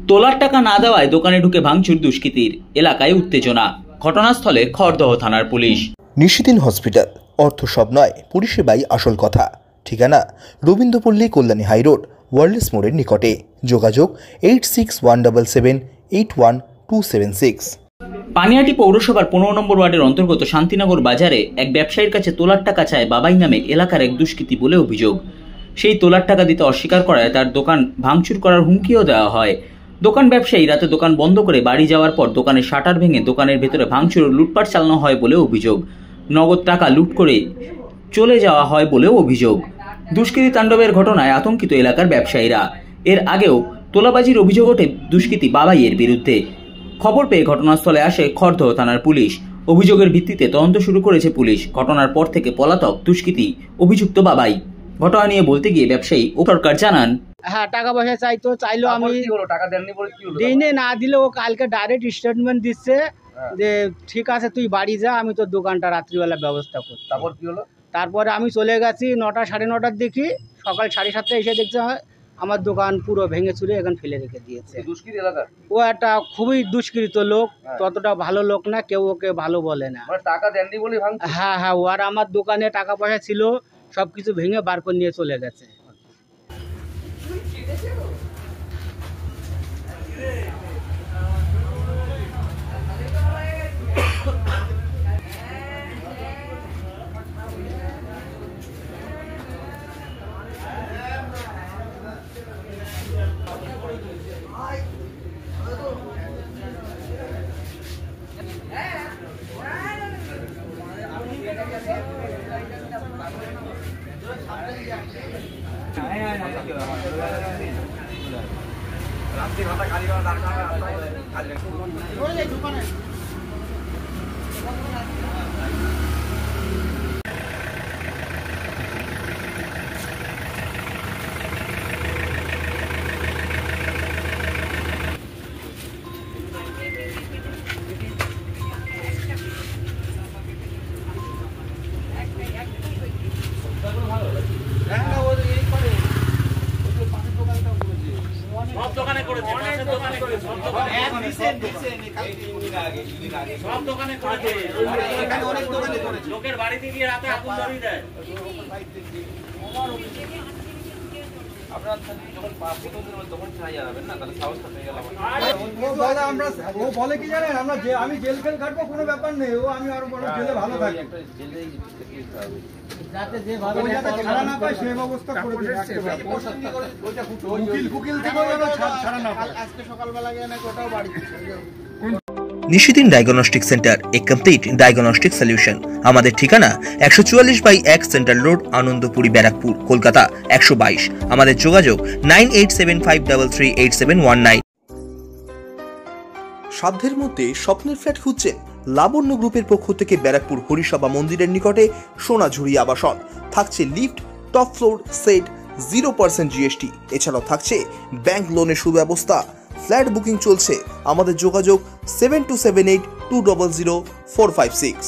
তোলার টাকা না দেওয়ায় দোকানে ঢুকে ভাঙচুর দুষ্কৃতীর, এলাকায় উত্তেজনা। ঘটনাস্থলে খড়দহ থানার পুলিশ। নিশিদিন হসপিটাল, অর্থ সব নয়, পরিষেবাই আসল কথা। ঠিকানা রবীন্দ্রপল্লী, কল্যাণী হাইরোড, ওয়ার্ল্ডস মোড়ের নিকটে। যোগাযোগ 8617781276। পানিহাটি পৌরসভার 15 নম্বর ওয়ার্ডের অন্তর্গত শান্তিনগর বাজারে এক ব্যবসায়ীর কাছে তোলার টাকা চায় বাবাই নামে এলাকার এক দুষ্কৃতী বলে অভিযোগ। সেই তোলার টাকা দিতে অস্বীকার করায় তার দোকান ভাঙচুর করার হুমকিও দেওয়া হয়। দোকান ব্যবসায়ী রাতে দোকান বন্ধ করে বাড়ি যাওয়ার পর দোকানের শাটার ভেঙে দোকানের ভেতরে ভাঙচুর ও লুটপাট চালানো হয় বলে অভিযোগ। নগদ টাকা লুট করে চলে যাওয়া হয় বলেও অভিযোগ। দুষ্কৃতী তাণ্ডবের ঘটনায় আতঙ্কিত এলাকার ব্যবসায়ীরা। এর আগেও তোলাবাজির অভিযোগ ওঠে দুষ্কৃতী বাবাইয়ের বিরুদ্ধে। খবর পেয়ে ঘটনাস্থলে আসে খড়দহ থানার পুলিশ। অভিযোগের ভিত্তিতে তদন্ত শুরু করেছে পুলিশ। ঘটনার পর থেকে পলাতক দুষ্কৃতী অভিযুক্ত বাবাই। ঘটনা নিয়ে বলতে গিয়ে ব্যবসায়ী ও সরকার জানান, হ্যাঁ টাকা পয়সা চাইলো আমি টাকা দেননি বলে কি হলো? দিনে না দিলে ও কালকে ডাইরেক্ট স্টেটমেন্ট দিচ্ছে যে ঠিক আছে তুই বাড়ি যা, আমি তোর দোকানটা রাত্রিবেলা ব্যবস্থা করছি। তারপর কি হলো? তারপরে আমি চলে গেছি 9টা সাড়ে 9টার দিকে, সকাল 7:30 এসে দেখতে হয় আমার দোকান পুরো ভেঙে চুরে এখানে ফেলে রেখে দিয়েছে। দুষ্কৃতী এলাকার ও একটা খুবই দুষ্কৃত লোক, ততটা ভালো লোক না, কেউ ওকে ভালো বলে না। মানে টাকা দেননি বলে ভাঙছে? হ্যাঁ ও আর আমার দোকানে টাকা পয়সা ছিল, সব কিছু ভেঙে বার করে নিয়ে চলে গেছে। লোকের বাড়িতে গিয়ে রাতে আগুন ধরিয়ে দেয়। ও বলে কি জানেন, আমি জেল ফেল কাটবো, কোনো ব্যাপার নেই, ও আমি আরো বড় জেলে ভালো থাকি, যাতে যে ভালো ছাড়া না পায় সেই ব্যবস্থা করে দিচ্ছে। উকিল থেকে ছাড়া না পায়। আজকে সকালবেলা গিয়ে নাকি ওটাও বাড়ি নিশিদিন ডায়াগনস্টিক সেন্টার, এ কমপ্লিট ডায়াগনস্টিক সলিউশন। আমাদের ঠিকানা 144/1 সেন্ট্রাল রোড, আনন্দপুরি, ব্যারাকপুর, কলকাতা 122। আমাদের যোগাযোগ 9875338719। সাধ্যের মধ্যে স্বপ্নের ফ্ল্যাট খুঁজছেন? লাবণ্য গ্রুপের পক্ষ থেকে ব্যারাকপুর হরিসভা মন্দিরের নিকটে সোনাঝুরি আবাসন। থাকছে lift, top floor, set, 0% GST। এছাড়াও থাকছে ব্যাংক লোনের সুব্যবস্থা। ফ্ল্যাট বুকিং চলছে। আমাদের যোগাযোগ 7278200456।